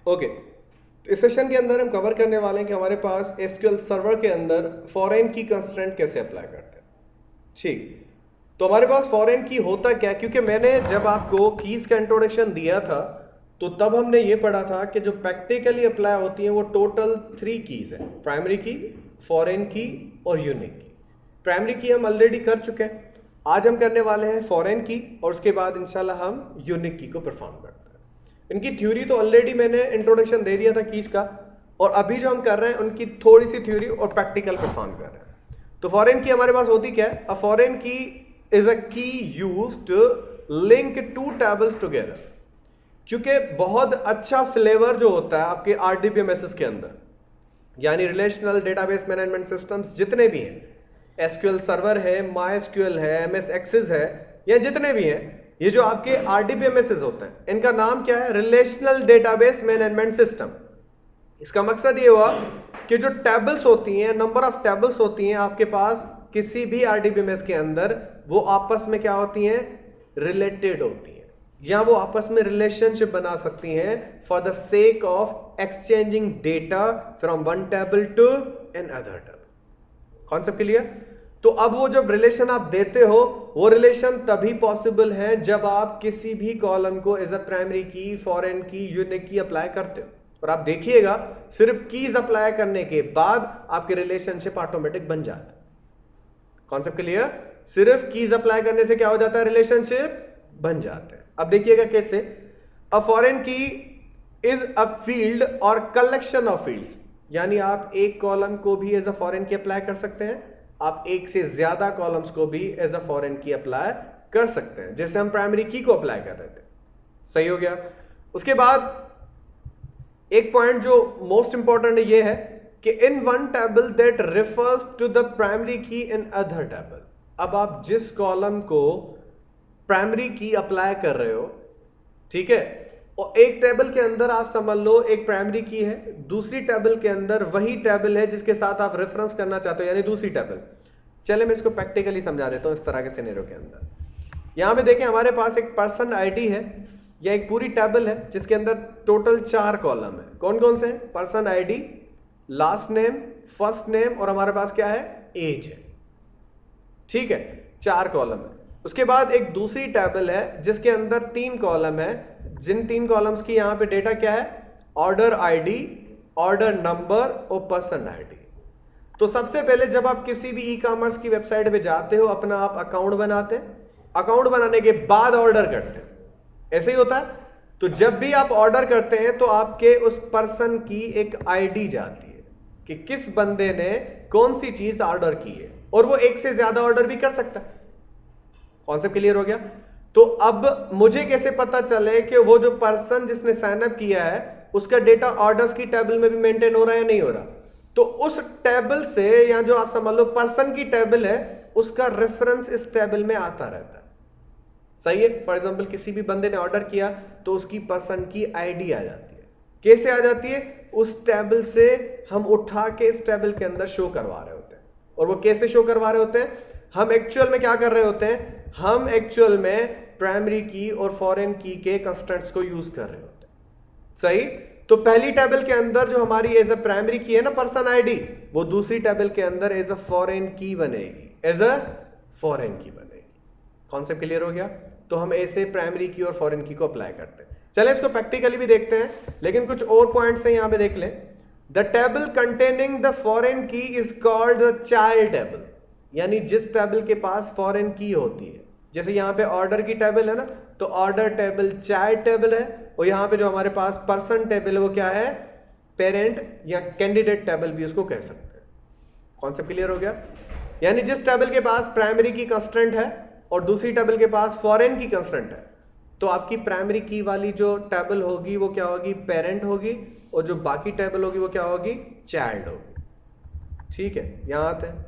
Okay, इस session के अंदर हम कवर करने वाले हैं कि हमारे पास एसक्यूएल सर्वर के अंदर फॉरेन की कंस्ट्रेंट कैसे अप्लाई करते हैं। ठीक, तो हमारे पास फॉरेन की होता क्या, क्योंकि मैंने जब आपको कीज का इंट्रोडक्शन दिया था तो तब हमने ये पढ़ा था कि जो प्रैक्टिकली अप्लाई होती हैं वो टोटल 3 कीज है, प्राइमरी की, फॉरेन की और यूनिक की। प्राइमरी की हम ऑलरेडी कर चुके हैं, आज हम करने वाले हैं फॉरेन की और उसके बाद इंशाल्लाह हम यूनिक की को परफॉर्म करते हैं। इनकी थ्योरी तो ऑलरेडी मैंने इंट्रोडक्शन दे दिया था कीज का, और अभी जो हम कर रहे हैं उनकी थोड़ी सी थ्योरी और प्रैक्टिकल परफॉर्म कर रहे हैं। तो फॉरेन की हमारे पास होती क्या है? A foreign key is a key used to link 2 tables together, क्योंकि बहुत अच्छा फ्लेवर जो होता है आपके आरडीबीएमएस के अंदर, यानी रिलेशनल डेटाबेस मैनेजमेंट सिस्टम्स जितने भी हैं, एसक्यूएल सर्वर है, मायस्क्यूएल है, एमएस एक्सेस है, या जितने भी हैं, ये जो आपके आरडीबीएमएस होते हैं इनका नाम क्या है? Relational database management system. इसका मकसद ये हुआ कि जो टेबल्स होती हैं, नंबर ऑफ टेबल्स होती हैं आपके पास किसी भी आरडीबीएमएस के अंदर, वो आपस में क्या होती हैं? रिलेटेड होती हैं, या वो आपस में रिलेशनशिप बना सकती हैं for the sake of exchanging data from one table to another table. Concept clear? तो अब वो जब रिलेशन आप देते हो, वो रिलेशन तभी पॉसिबल है जब आप किसी भी कॉलम को एज अ प्राइमरी की, फॉरेन की, यूनिक की अप्लाई करते हो। और आप देखिएगा सिर्फ कीज अप्लाई करने के बाद आपके रिलेशनशिप ऑटोमेटिक बन जाता है। Concept clear? सिर्फ कीज अप्लाई करने से क्या हो जाता है? रिलेशनशिप बन जाते हैं। अब देखिएगा कैसे। A foreign key is a field और कलेक्शन ऑफ फील्ड्स, यानी आप एक कॉलम को भी एज अ फॉरेन की अप्लाई कर सकते हैं, आप एक से ज्यादा कॉलम्स को भी एज अ फॉरेन की अप्लाई कर सकते हैं, जैसे हम प्राइमरी की को अप्लाई कर रहे थे। सही हो गया? उसके बाद एक पॉइंट जो मोस्ट इंपॉर्टेंट ये है कि in one table that refers to the primary key in other table. अब आप जिस कॉलम को प्राइमरी की अप्लाई कर रहे हो, ठीक है, और एक टेबल के अंदर आप समझ लो एक प्राइमरी की है, दूसरी टेबल के अंदर वही टेबल है जिसके साथ आप रेफरेंस करना चाहते हो, यानी दूसरी टेबल। चले मैं इसको प्रैक्टिकली समझा देता हूं इस तरह के सिनेरियो के अंदर। यहां पे देखें हमारे पास एक पर्सन आईडी है, या एक पूरी टेबल है जिसके अंदर टोटल 4 कॉलम है। कौन कौन से हैं? Person ID, last name, first name, और हमारे पास क्या है? एज है। ठीक है, 4 कॉलम है। उसके बाद एक दूसरी टेबल है जिसके अंदर 3 कॉलम है, जिन 3 कॉलम्स की यहां पे डेटा क्या है? ऑर्डर आईडी, ऑर्डर नंबर और पर्सन आईडी। तो सबसे पहले जब आप किसी भी ई कॉमर्स की वेबसाइट पे जाते हो, अपना आप अकाउंट बनाते हैं, अकाउंट बनाने के बाद ऑर्डर करते हैं, ऐसे ही होता है। तो जब भी आप ऑर्डर करते हैं तो आपके उस पर्सन की एक आईडी जाती है कि किस बंदे ने कौन सी चीज ऑर्डर की है, और वो एक से ज्यादा ऑर्डर भी कर सकता है। कॉन्सेप्ट क्लियर हो गया? तो अब मुझे कैसे पता चले कि वो जो पर्सन जिसने साइन अप किया है उसका डेटा ऑर्डर्स की टेबल में भी मेंटेन हो रहा है या नहीं हो रहा? तो उस टेबल से, या जो आप समझ लो पर्सन की टेबल है, उसका रेफरेंस इस टेबल में आता रहता है। सही है? फॉर एग्जांपल किसी भी बंदे ने ऑर्डर किया तो उसकी पर्सन की आईडी आ जाती है। कैसे आ जाती है? उस टेबल से हम उठा के इस टेबल के अंदर शो करवा रहे होते हैं। और वो कैसे शो करवा रहे होते हैं? हम एक्चुअल में क्या कर रहे होते हैं? हम एक्चुअल में प्राइमरी की और फॉरेन की के कंस्ट्रेंट्स को यूज कर रहे होते हैं। सही? तो पहली टेबल के अंदर जो हमारी एज अ प्राइमरी की है ना, पर्सन आईडी, वो दूसरी टेबल के अंदर एज अ फॉरेन की बनेगी, एज अ फॉरेन की बनेगी। कॉन्सेप्ट क्लियर हो गया? तो हम ऐसे प्राइमरी की और फॉरेन की को अप्लाई करते हैं। चले इसको प्रैक्टिकली भी देखते हैं, लेकिन कुछ और पॉइंट्स हैं यहां पे देख लें। The table containing the foreign key is called the child table, यानी जिस टेबल के पास फॉरेन की होती है, जैसे यहां पे ऑर्डर की टेबल है ना, तो ऑर्डर टेबल चाइल्ड टेबल है, और यहां पे जो हमारे पास पर्सन टेबल है वो क्या है? पेरेंट या कैंडिडेट टेबल भी उसको कह सकते हैं। कॉन्सेप्ट क्लियर हो गया? यानी जिस टेबल के पास प्राइमरी की कंस्ट्रेंट है और दूसरी टेबल के पास फॉरेन की कंस्ट्रेंट है, तो आपकी प्राइमरी की वाली जो टेबल होगी वो क्या होगी? पेरेंट होगी, और जो बाकी टेबल होगी वो क्या होगी? चाइल्ड होगी। ठीक है, यहां आते हैं।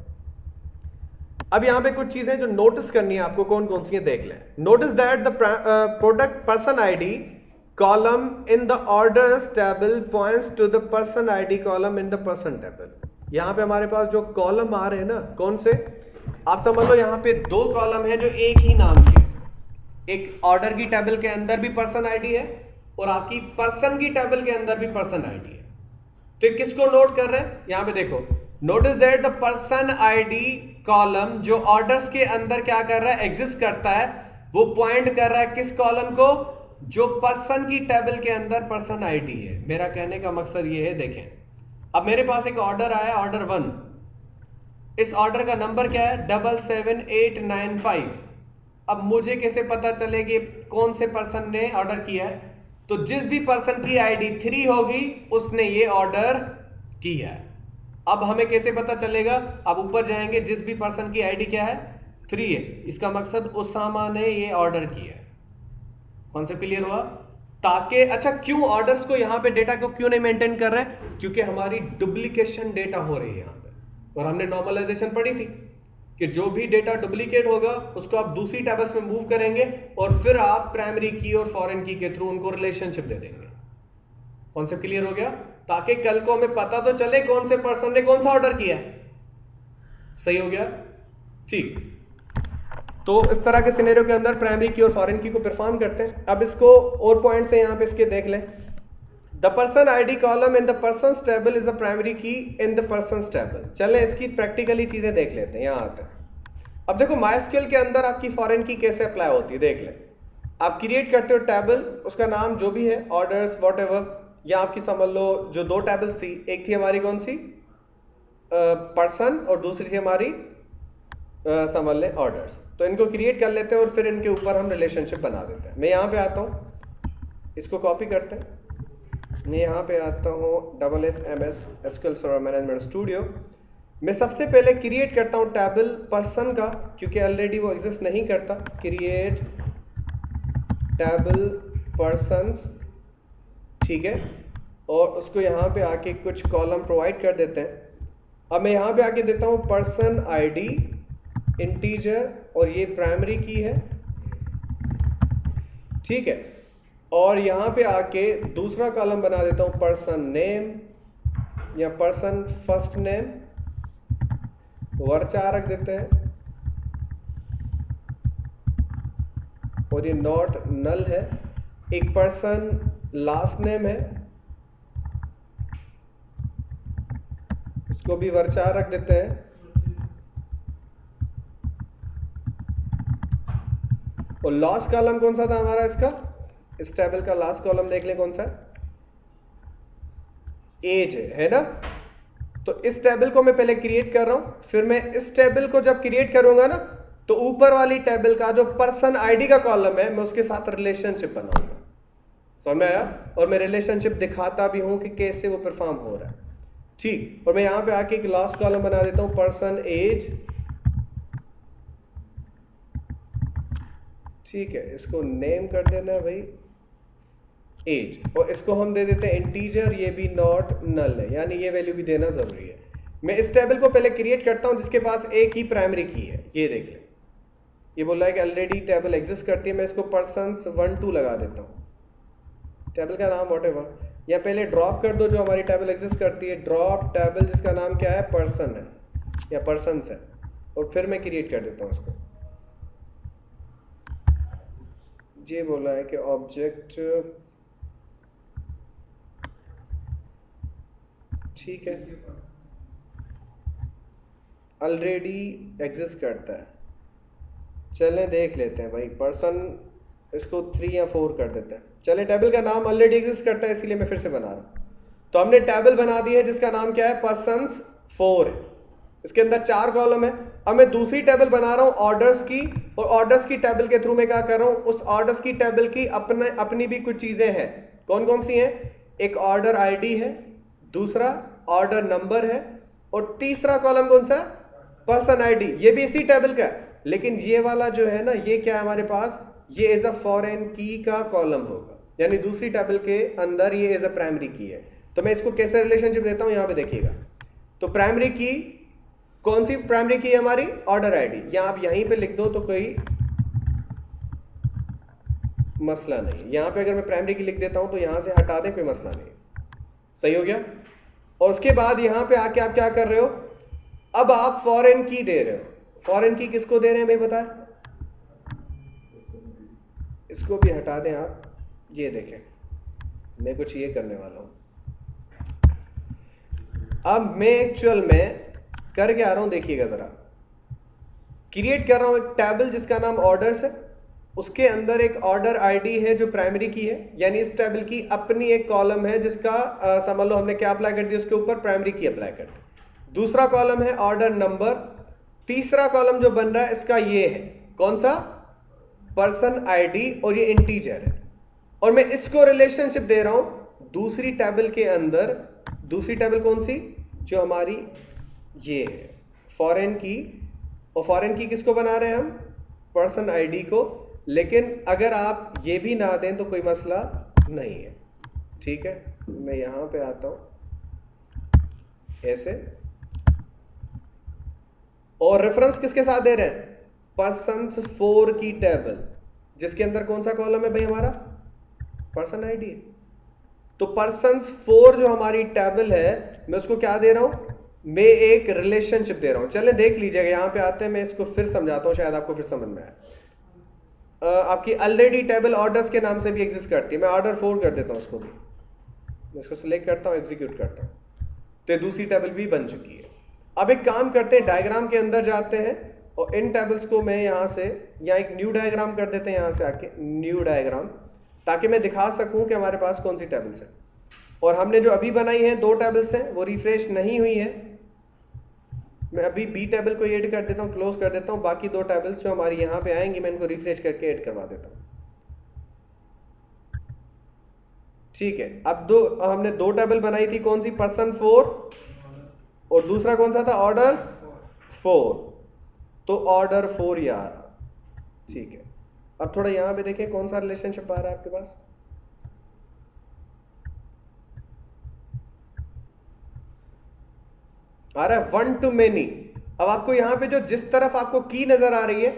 अब यहां पे कुछ चीजें जो नोटिस करनी है आपको, कौन कौन सी है देख लें। Notice that the product person ID column in the orders table points to the person ID column in the person table. यहां पे हमारे पास जो कॉलम आ रहे हैं ना, कौन से? आप समझ लो यहां पे 2 कॉलम है जो एक ही नाम के, एक ऑर्डर की टेबल के अंदर भी पर्सन आईडी है और आपकी पर्सन की टेबल के अंदर भी पर्सन आईडी है। तो ये किसको नोट कर रहे हैं? यहां पे देखो, notice that the person ID column जो ऑर्डर्स के अंदर क्या कर रहा है, एग्जिस्ट करता है, वो पॉइंट कर रहा है किस कॉलम को? जो पर्सन की टेबल के अंदर पर्सन आईडी है। मेरा कहने का मकसद ये है, देखें अब मेरे पास एक ऑर्डर आया, ऑर्डर 1, इस ऑर्डर का नंबर क्या है? 77895। अब मुझे कैसे पता चले कि कौन से पर्सन ने ऑर्डर किया है? तो जिस भी पर्सन की आईडी 3 होगी उसने ये ऑर्डर किया है। अब हमें कैसे पता चलेगा? अब ऊपर जाएंगे, जिस भी पर्सन की आईडी क्या है? 3 है, इसका मकसद उसामा ने ये ऑर्डर किया है। कॉन्सेप्ट क्लियर हुआ? ताकि अच्छा, क्यों ऑर्डर्स को यहां पे डेटा को क्यों नहीं मेंटेन कर रहे हैं? क्योंकि हमारी डुप्लीकेशन डेटा हो रही है यहां पे, और हमने नॉर्मलाइजेशन पढ़ी थी कि जो भी डेटा डुप्लीकेट होगा उसको आप दूसरी टेबल्स में मूव करेंगे और फिर आप प्राइमरी की और फॉरेन की के थ्रू उनको रिलेशनशिप दे देंगे। कॉन्सेप्ट क्लियर हो गया? ताकि कल को हमें पता तो चले कौन से पर्सन ने कौन सा ऑर्डर किया है। सही हो गया? ठीक। तो इस तरह के सिनेरियो के अंदर प्राइमरी की और फॉरेन की को परफॉर्म करते हैं। अब इसको और पॉइंट्स हैं यहां पे, इसके देख लें। The person ID column in the persons table is the primary key in the persons table. चलें इसकी प्रैक्टिकली चीजें देख लेते हैं। यहां आते हैं। अब देखो MySQL के अंदर आपकी फॉरेन की कैसे अप्लाई होती है, देख लें। आप क्रिएट करते हो टेबल, उसका नाम जो भी है, ऑर्डर्स व्हाटएवर, या आपकी समझ लो जो 2 टेबल्स थी, एक थी हमारी कौन सी? पर्सन, और दूसरी थी हमारी समझ लें ऑर्डर्स। तो इनको क्रिएट कर लेते हैं और फिर इनके ऊपर हम रिलेशनशिप बना देते हैं। मैं यहाँ पे आता हूँ, इसको कॉपी करते हैं। मैं यहाँ पे आता हूँ SSMS SQL server management studio. मैं सबसे पहले क्रिएट करता हूँ टेबल पर्सन का, क्योंकि ऑलरेडी वो एग्जिस्ट नहीं करता। क्रिएट टेबल पर्सन्स, ठीक है, और उसको यहाँ पे आके कुछ कॉलम प्रोवाइड कर देते हैं। अब मैं यहाँ पे आके देता हूँ पर्सन आईडी इंटीजर, और ये प्राइमरी की है, ठीक है। और यहाँ पे आके दूसरा कॉलम बना देता हूँ पर्सन नेम या पर्सन फर्स्ट नेम, वर्चार रख देते हैं, और ये नॉट नल है। एक पर्सन लास्ट नेम है, इसको भी वर्चार रख देते हैं। और लास्ट कॉलम कौन सा था हमारा इसका? इस टेबल का लास्ट कॉलम देख लें कौन सा है? एज है ना? तो इस टेबल को मैं पहले क्रिएट कर रहा हूं, फिर मैं इस टेबल को जब क्रिएट करूंगा ना, तो ऊपर वाली टेबल का जो पर्सन आईडी का कॉलम है, मैं उसके साथ रिलेशनशिप बनाऊंगा। समझ में आया? और मैं रिलेशनशिप दिखाता भी हूं कि कैसे वो परफॉर्म हो रहा है, ठीक। और मैं यहां पे आके एक लास्ट कॉलम बना देता हूं पर्सन एज, ठीक है। इसको नेम कर देना है भाई एज, और इसको हम दे देते हैं इंटीजर, ये भी नॉट नल है, यानी ये वैल्यू भी देना जरूरी है। मैं इस टेबल को पहले क्रिएट करता हूं जिसके पास एक ही प्राइमरी की है। ये देख लें, ये बोला है कि ऑलरेडी टेबल एग्जिस्ट करती है। मैं इसको पर्सन्स 1 2 लगा देता हूं, टेबल का नाम व्हाटएवर, या पहले ड्रॉप कर दो जो हमारी टेबल एग्जिस्ट करती है, ड्रॉप टेबल जिसका नाम क्या है? पर्सन है या पर्सन्स है, और फिर मैं क्रिएट कर देता हूं इसको। ये बोला है कि ऑब्जेक्ट, ठीक है, ऑलरेडी एग्जिस्ट करता है। चलें देख लेते हैं भाई, पर्सन इसको 3 या 4 कर देते हैं। चलें, टेबल का नाम ऑलरेडी एग्जिस्ट करता है, इसलिए मैं फिर से बना रहा हूं। तो हमने टेबल बना दी है जिसका नाम क्या है? पर्सन्स 4 है। इसके अंदर 4 कॉलम है। अब मैं दूसरी टेबल बना रहा हूं ऑर्डर्स की, और ऑर्डर्स की टेबल के थ्रू मैं क्या कर रहा हूं? उस ऑर्डर्स की टेबल की अपनी भी कुछ चीजें हैं। कौन कौन सी हैं? एक ऑर्डर आईडी है, दूसरा ऑर्डर नंबर है, और तीसरा कॉलम कौन सा? Person ID. ये भी इसी टेबल का है, लेकिन ये वाला जो है ना, ये क्या है हमारे पास? ये एज अ फॉरेन की का कॉलम होगा, यानी दूसरी टेबल के अंदर ये एज अ प्राइमरी की है। तो मैं इसको कैसे रिलेशनशिप देता हूं, यहां पे देखिएगा। तो प्राइमरी की कौन सी प्राइमरी की है हमारी? ऑर्डर आईडी, या आप यहीं पे लिख दो तो कोई मसला नहीं। यहां पे अगर मैं प्राइमरी की लिख देता हूं तो यहां से हटा दें, कोई मसला नहीं। सही हो गया? और उसके बाद यहां पे आके आप क्या कर रहे हो? अब आप फॉरेन की दे रहे हो। फॉरेन की किसको दे रहे हैं भाई बताएं? इसको भी हटा दें आप, ये देखें, मैं कुछ ये करने वाला हूं। अब मैं एक्चुअल में कर क्या रहा हूं, देखिएगा जरा। क्रिएट कर रहा हूं एक टेबल जिसका नाम ऑर्डर्स है, उसके अंदर एक ऑर्डर आईडी है जो प्राइमरी की है, यानी इस टेबल की अपनी एक कॉलम है जिसका समझ लो हमने क्या अप्लाई कर दिया, उसके ऊपर प्राइमरी की अप्लाई कर दी। दूसरा कॉलम है ऑर्डर नंबर। तीसरा कॉलम जो बन रहा है इसका ये है, कौन सा, पर्सन आईडी, और ये इंटीजर है। और मैं इसको रिलेशनशिप दे रहा हूं दूसरी टेबल के अंदर। दूसरी टेबल कौन सी, जो हमारी ये है फॉरेन की। और फॉरेन की किसको बना रहे हैं हम, पर्सन आईडी को। लेकिन अगर आप ये भी ना दें तो कोई मसला नहीं है, ठीक है। मैं यहां पे आता हूं ऐसे, और रेफरेंस किसके साथ दे रहे हैं, पर्सन्स 4 की टेबल, जिसके अंदर कौन सा कॉलम है भाई हमारा, पर्सन आईडी। तो पर्सन्स 4 जो हमारी टेबल है, मैं उसको क्या दे रहा हूं, मैं एक रिलेशनशिप दे रहा हूं। चलें देख लीजिएगा, यहां पे आते हैं, मैं इसको फिर समझाता हूं, शायद आपको फिर समझ में आए। आपकी ऑलरेडी टेबल ऑर्डर्स के नाम से भी एग्जिस्ट करती है। मैं ऑर्डर 4 कर देता हूं इसको भी, मैं इसको सिलेक्ट करता हूं, एग्जीक्यूट करता हूं, तो दूसरी टेबल भी बन चुकी है। अब एक काम करते हैं, डायग्राम के अंदर जाते हैं और इन टेबल्स को मैं यहां से, यहाँ एक न्यू डायग्राम कर देते हैं, यहां से आके न्यू डायग्राम, ताकि मैं दिखा सकूं कि हमारे पास कौन सी टेबल्स हैं। और हमने जो अभी बनाई है 2 टेबल्स हैं, वो रिफ्रेश नहीं हुई है। मैं अभी बी टेबल को ऐड कर देता हूं, क्लोज कर देता हूं। बाकी 2 टेबल्स जो हमारी यहां पे आएंगी, मैं इनको रिफ्रेश करके ऐड करवा देता हूं, ठीक है। अब हमने 2 टेबल बनाई थी, कौन सी, पर्सन 4 और दूसरा कौन सा था, ऑर्डर 4। तो ऑर्डर 4 ये आ रहा, ठीक है। अब थोड़ा यहां पे देखें कौन सा रिलेशनशिप आ रहा है आपके पास, आ रहा है 1 to many। अब आपको यहां पे जो जिस तरफ आपको की नजर आ रही है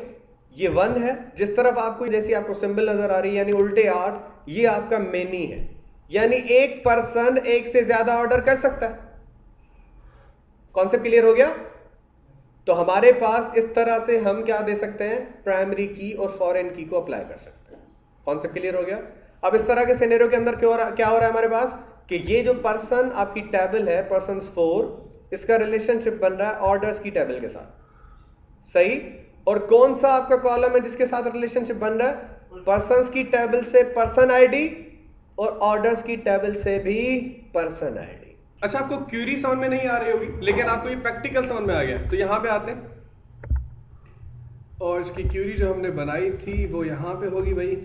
ये 1 है, जिस तरफ आपको जैसी आपको सिंबल नजर आ रही है यानी उल्टे 8, ये आपका मेनी है। यानी एक पर्सन एक से ज्यादा ऑर्डर कर सकता है। कॉन्सेप्ट क्लियर हो गया। तो हमारे पास इस तरह से हम क्या दे सकते हैं, प्राइमरी की और फॉरेन की को अप्लाई कर सकते हैं। कॉन्सेप्ट क्लियर हो गया। अब इस तरह के सिनेरियो के अंदर क्या हो रहा है हमारे पास, कि ये जो पर्सन आपकी टेबल है पर्सन्स 4, इसका रिलेशनशिप बन रहा है ऑर्डर्स की टेबल के साथ, सही। और कौन सा आपका कॉलम है जिसके साथ रिलेशनशिप बन रहा है, पर्सन्स की टेबल से पर्सन आईडी और ऑर्डर्स की टेबल से भी पर्सन आईडी। अच्छा, आपको क्यूरी समझ में नहीं आ रही होगी, लेकिन आपको ये प्रैक्टिकल समझ में आ गया। तो यहां पे आते हैं और इसकी क्यूरी जो हमने बनाई थी वो यहां पे होगी भाई,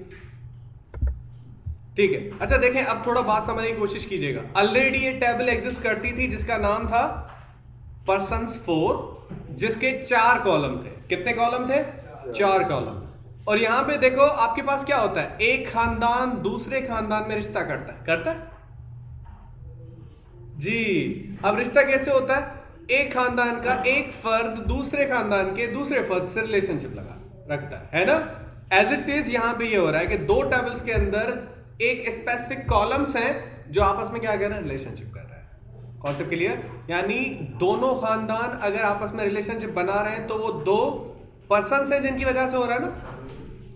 ठीक है। अच्छा देखें, अब थोड़ा बात समझने की कोशिश कीजिएगा। ऑलरेडी ये टेबल एग्जिस्ट करती थी जिसका नाम था पर्सन्स 4, जिसके 4 कॉलम थे। कितने कॉलम थे, 4 कॉलम। और यहां पे देखो आपके पास क्या होता है, एक खानदान दूसरे खानदान में रिश्ता करता है जी। अब रिश्ता कैसे होता है, एक खानदान का एक फर्द दूसरे खानदान के दूसरे फर्द से रिलेशनशिप रखता है ना। एज इट इज यहां पे ये हो रहा है कि 2 टेबल्स के अंदर एक स्पेसिफिक कॉलम्स हैं जो आपस में क्या कर रहे हैं, रिलेशनशिप कर रहे हैं। Concept clear. यानी दोनों खानदान अगर आपस में रिलेशनशिप बना रहे हैं तो वो 2 पर्सन हैं जिनकी वजह से हो रहा है ना।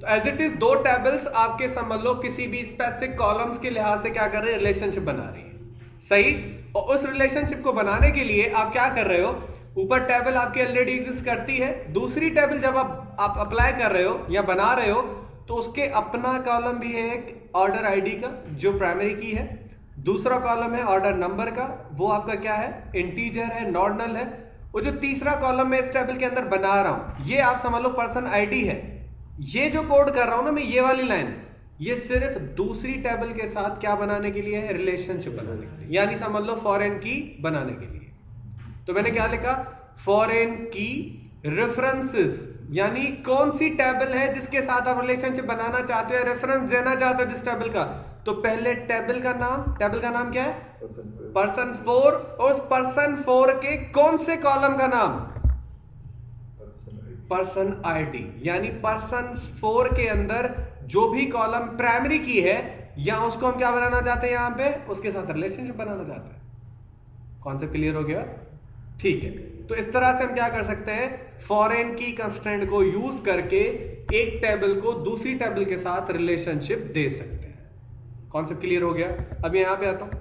तो एज इट इज 2 टेबल्स आपके समझ लो किसी भी स्पेसिफिक कॉलम्स के लिहाज से क्या कर रहे हैं, रिलेशनशिप बना रही है, सही। और उस रिलेशनशिप को बनाने के लिए आप क्या कर रहे हो, ऊपर टेबल आपकी ऑलरेडी एग्जिस्ट करती है, दूसरी टेबल जब आप अप्लाई कर रहे हो या बना रहे हो तो उसके अपना कॉलम भी है एक ऑर्डर आईडी का जो प्राइमरी की है, दूसरा कॉलम है ऑर्डर नंबर का, वो आपका क्या है, इंटीजर है, नॉर्डनल है। और जो तीसरा कॉलम मैं इस टेबल के अंदर बना रहा हूं ये आप समझ लो पर्सन आईडी है। ये जो कोड कर रहा हूं ना मैं, ये वाली लाइन, ये सिर्फ दूसरी टेबल के साथ क्या बनाने के लिए है, रिलेशनशिप बनाने के लिए, यानी समझ लो फॉरेन की बनाने के लिए। तो मैंने क्या लिखा, फॉरेन की रेफरेंसेस, यानी कौन सी टेबल है जिसके साथ आप रिलेशनशिप बनाना चाहते हो, रेफरेंस देना चाहते हो जिस टेबल का। तो पहले टेबल का नाम क्या है, पर्सन 4, और उस पर्सन 4 के कौन से कॉलम का नाम, पर्सन आईडी। यानी पर्सन 4 के अंदर जो भी कॉलम प्राइमरी की है या उसको हम क्या बनाना चाहते हैं, यहां पे उसके साथ रिलेशनशिप बनाना चाहते हैं। कॉन्सेप्ट क्लियर हो गया, ठीक है। तो इस तरह से हम क्या कर सकते हैं, फॉरेन की कंस्ट्रेंट को यूज करके एक टेबल को दूसरी टेबल के साथ रिलेशनशिप दे सकते हैं। कॉन्सेप्ट क्लियर हो गया। अब यहाँ पे आता हूँ,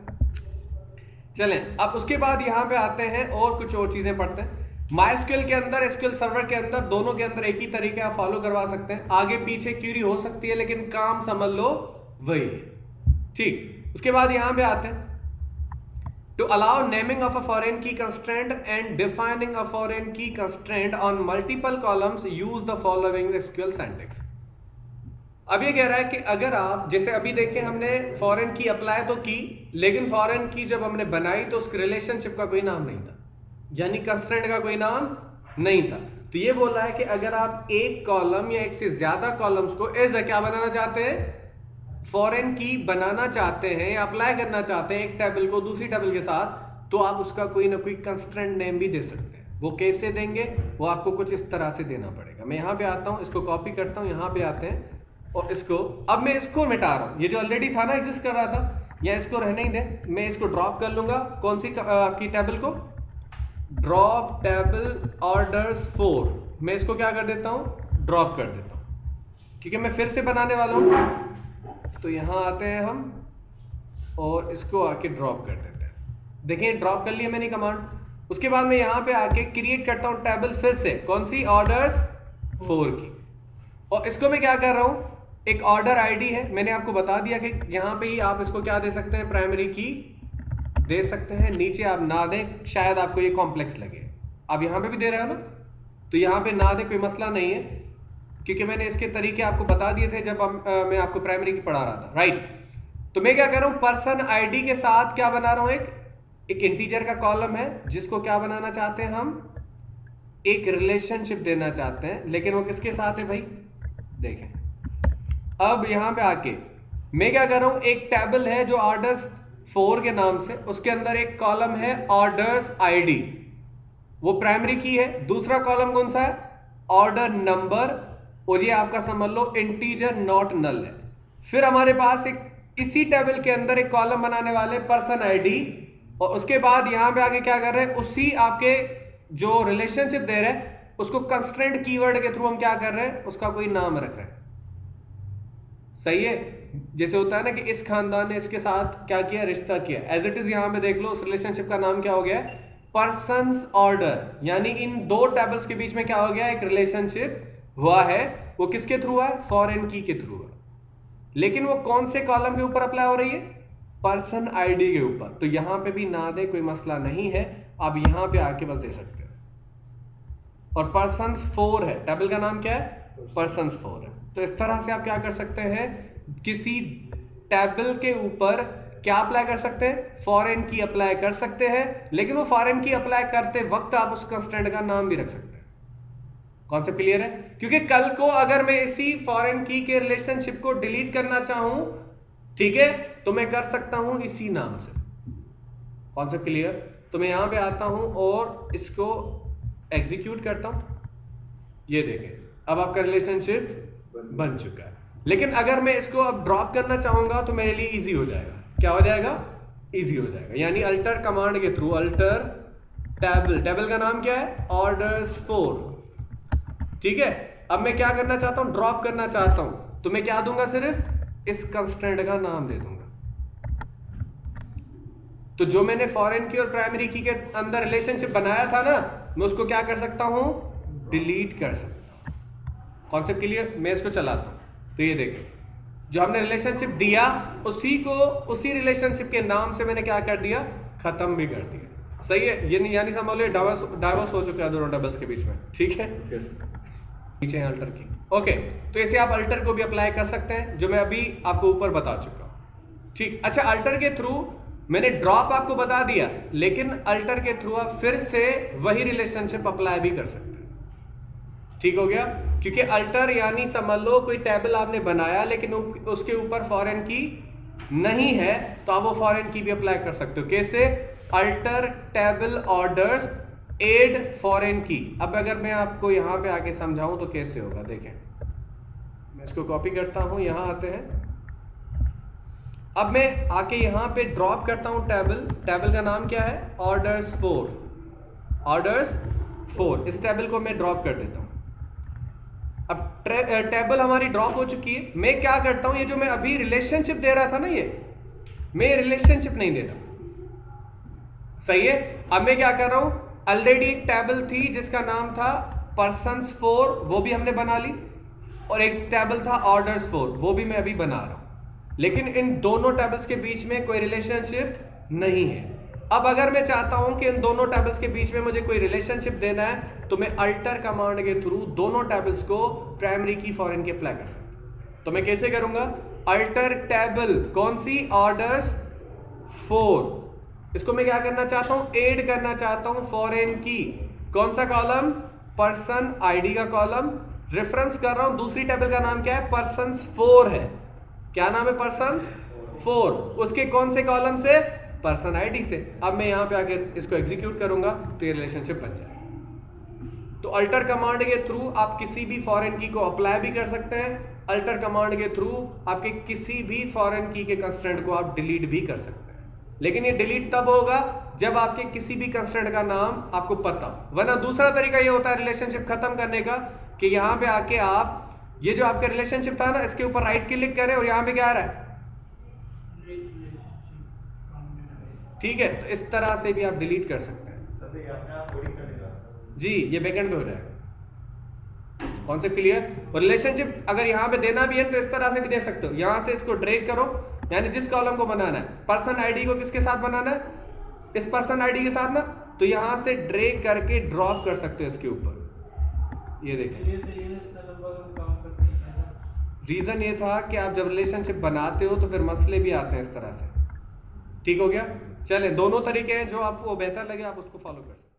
चलें अब उसके बाद यहाँ पे आते हैं और कुछ और चीजें पढ़ते हैं। MySQL के अंदर, SQL सर्वर के अंदर, दोनों के अंदर एक ही तरीके आप फॉलो करवा सकते हैं। आगे पीछे क्यूरी हो सकती है लेकिन काम समझ लो वही है, ठीक। उसके बाद यहाँ पे आते हैं, to allow naming of a foreign key constraint and defining a foreign key constraint on multiple columns, use the following SQL syntax। अब ये कह रहा है कि अगर आप, जैसे अभी देखें हमने फॉरेन की अप्लाई तो की, लेकिन फॉरेन की जब हमने बनाई तो उसके रिलेशनशिप का कोई नाम नहीं था, यानी कंस्ट्रेंट का कोई नाम नहीं था। तो ये बोल रहा है कि अगर आप एक कॉलम या एक से ज्यादा कॉलम्स को एज क्या बनाना चाहते हैं, फॉरेन की बनाना चाहते हैं या अप्लाई करना चाहते हैं एक टेबल को दूसरी टेबल के साथ, तो आप उसका कोई ना कोई कंस्ट्रेंट नेम भी दे सकते हैं। वो कैसे देंगे, वो आपको कुछ इस तरह से देना पड़ेगा। मैं यहाँ पे आता हूँ, इसको कॉपी करता हूँ, यहाँ पे आते हैं और इसको, अब मैं इसको मिटा रहा हूँ, ये जो ऑलरेडी था ना एग्जिस्ट कर रहा था, या इसको रहने ही दें, मैं इसको ड्रॉप कर लूंगा। कौन सी की टेबल को, ड्रॉप टेबल ऑर्डर्स 4, मैं इसको क्या कर देता हूँ, ड्रॉप कर देता हूँ, क्योंकि मैं फिर से बनाने वाला हूँ। तो यहाँ आते हैं हम और इसको आके ड्रॉप कर देते हैं। देखिए ड्रॉप कर लिया मैंने कमांड। उसके बाद मैं यहाँ पे आके क्रिएट करता हूँ टेबल फिर से, कौन सी, ऑर्डर्स 4 की, और इसको मैं क्या कर रहा हूँ, एक ऑर्डर आईडी है, मैंने आपको बता दिया कि यहाँ पे ही आप इसको क्या दे सकते हैं, प्राइमरी की दे सकते हैं। नीचे आप ना दें, शायद आपको ये कॉम्प्लेक्स लगे, आप यहाँ पे भी दे रहे हो ना, तो यहाँ पे ना दे, कोई मसला नहीं है, क्योंकि मैंने इसके तरीके आपको बता दिए थे जब मैं आपको प्राइमरी की पढ़ा रहा था, राइट। तो मैं क्या कर रहा हूँ, पर्सन आईडी के साथ क्या बना रहा हूँ, एक इंटीजर का कॉलम है जिसको क्या बनाना चाहते हैं हम, एक रिलेशनशिप देना चाहते हैं, लेकिन वो किसके साथ है भाई, देखें। अब यहां पे आके मैं क्या कर रहा हूं, एक टेबल है जो ऑर्डर्स 4 के नाम से, उसके अंदर एक कॉलम है ऑर्डर्स आईडी, वो प्राइमरी की है। दूसरा कॉलम कौन सा है, ऑर्डर नंबर, और ये आपका समझ लो इंटीजर नॉट नल है। फिर हमारे पास एक इसी टेबल के अंदर एक कॉलम बनाने वाले पर्सन आईडी, और उसके बाद यहां पे आके क्या कर रहे हैं, उसी आपके जो रिलेशनशिप दे रहे हैं उसको कंस्ट्रेंट कीवर्ड के थ्रू हम क्या कर रहे हैं, उसका कोई नाम रख रहे हैं। सही है, जैसे होता है ना कि इस खानदान ने इसके साथ क्या किया, रिश्ता किया, एज इट इज यहां पे देख लो उस रिलेशनशिप का नाम क्या हो गया, पर्सन्स ऑर्डर, यानी इन दो टेबल्स के बीच में क्या हो गया, एक रिलेशनशिप हुआ है। वो किसके थ्रू है, फॉरेन की के थ्रू है, लेकिन वो कौन से कॉलम के ऊपर अप्लाई हो रही है, पर्सन आईडी के ऊपर। तो यहां पे भी ना दे, कोई मसला नहीं है, आप यहां पे आके बस दे सकते हैं। और पर्सन्स 4 है, टेबल का नाम क्या है, पर्सन्स 4 है। तो इस तरह से आप क्या कर सकते हैं, किसी टेबल के ऊपर क्या अप्लाई कर सकते हैं, फॉरेन की अप्लाई कर सकते हैं, लेकिन वो फॉरेन की अप्लाई करते वक्त आप उस कंस्ट्रेंट का नाम भी रख सकते हैं। कॉन्सेप्ट क्लियर है, क्योंकि कल को अगर मैं इसी फॉरेन की के रिलेशनशिप को डिलीट करना चाहूं, ठीक है, तो मैं कर सकता हूं इसी नाम से। Concept clear. तो मैं यहां पे आता हूं और इसको एग्जीक्यूट करता हूं, ये देखें अब आपका रिलेशनशिप बन चुका है। लेकिन अगर मैं इसको अब ड्रॉप करना चाहूंगा तो मेरे लिए इजी हो जाएगा। क्या हो जाएगा, इजी हो जाएगा, यानी अल्टर कमांड के थ्रू, अल्टर टेबल, टेबल का नाम क्या है, ऑर्डर्स 4, ठीक है। अब मैं क्या करना चाहता हूं, ड्रॉप करना चाहता हूं, तो मैं क्या दूंगा, सिर्फ इस कंस्ट्रेंट का नाम दे दूंगा। तो जो मैंने फॉरेन की और प्राइमरी की के अंदर रिलेशनशिप बनाया था ना, मैं उसको क्या कर सकता हूं, डिलीट कर सकता हूं। Concept clear. मैं इसको चलाता हूं, तो ये देखें जो हमने रिलेशनशिप दिया उसी को, उसी रिलेशनशिप के नाम से मैंने क्या कर दिया, खत्म भी कर दिया। सही है, ये नहीं, यानी समझ लो डाइवर्स हो चुका है दोनों डबल्स के बीच में, ठीक है। नीचे है अल्टर की, ओके। तो ऐसे आप अल्टर को भी अप्लाई कर सकते हैं, जो मैं अभी आपको ऊपर बता चुका हूं, ठीक। अच्छा, अल्टर के थ्रू मैंने ड्रॉप आपको बता दिया, लेकिन अल्टर के थ्रू आप फिर से वही रिलेशनशिप अप्लाई भी कर सकते हैं, ठीक हो गया। क्योंकि अल्टर यानी समझ लो कोई टेबल आपने बनाया लेकिन उसके ऊपर फॉरेन की नहीं है, तो आप वो फॉरेन की भी अप्लाई कर सकते हो। कैसे, alter table orders add foreign key. अब अगर मैं आपको यहां पे आके समझाऊं तो कैसे होगा, देखें। मैं इसको कॉपी करता हूं, यहां आते हैं। अब मैं आके यहां पे ड्रॉप करता हूं टेबल, टेबल का नाम क्या है, ऑर्डर्स 4, ऑर्डर्स 4। इस टेबल को मैं ड्रॉप कर देता हूं। अब टेबल हमारी ड्रॉप हो चुकी है, मैं क्या करता हूं, ये जो मैं अभी रिलेशनशिप दे रहा था ना, ये मैं रिलेशनशिप नहीं दे रहा, सही है। अब मैं क्या कर रहा हूं, ऑलरेडी एक टेबल थी जिसका नाम था पर्सन्स 4, वो भी हमने बना ली, और एक टेबल था ऑर्डर्स 4, वो भी मैं अभी बना रहा हूं, लेकिन इन दोनों टेबल्स के बीच में कोई रिलेशनशिप नहीं है। अब अगर मैं चाहता हूं कि इन दोनों टेबल्स के बीच में मुझे कोई रिलेशनशिप देना है, तो मैं अल्टर कमांड के थ्रू दोनों टेबल्स को प्राइमरी की फॉरेन की अप्लाई कर सकता हूं। तो मैं कैसे करूंगा, अल्टर टेबल कौन सी, ऑर्डर्स 4, इसको मैं क्या करना चाहता हूं, ऐड करना चाहता हूं फॉरेन की, कौन सा कॉलम, पर्सन आईडी का कॉलम, रेफरेंस कर रहा हूं, दूसरी टेबल का नाम क्या है, पर्सन्स 4 है, क्या नाम है, पर्सन्स 4, उसके कौन से कॉलम से, पर्सन आईडी से। अब मैं यहां पे आकर इसको एग्जीक्यूट करूंगा तो ये रिलेशनशिप बन जाएगा। तो अल्टर कमांड के थ्रू आप किसी भी फॉरेन की को अप्लाई भी कर सकते हैं, अल्टर कमांड के थ्रू आपके किसी भी फॉरेन की के कंस्ट्रेंट को आप डिलीट भी कर सकते हैं, लेकिन ये डिलीट तब होगा जब आपके किसी भी कंस्ट्रेंट का नाम आपको पता हो। वरना दूसरा तरीका ये होता है रिलेशनशिप खत्म करने का, कि यहां पे आके आप ये जो आपका रिलेशनशिप था ना, इसके ऊपर राइट क्लिक करें और यहां पे क्या आ रहा है, ठीक है, तो इस तरह से भी आप डिलीट कर सकते हैं जी, ये बैकएंड पे हो जाएगा। Concept clear. और रिलेशनशिप अगर यहां पे देना भी है तो इस तरह से भी दे सकते हो, यहां से इसको ड्रैग करो, यानी जिस कॉलम को बनाना है, पर्सन आईडी को किसके साथ बनाना है, इस पर्सन आईडी के साथ ना, तो यहां से ड्रैग करके ड्रॉप कर सकते हो इसके ऊपर, ये देखें। रीजन ये था कि आप जब रिलेशनशिप बनाते हो तो फिर मसले भी आते हैं इस तरह से, ठीक हो गया। चलें, दोनों तरीके हैं, जो आपको बेहतर लगे आप उसको फॉलो कर सकते हैं।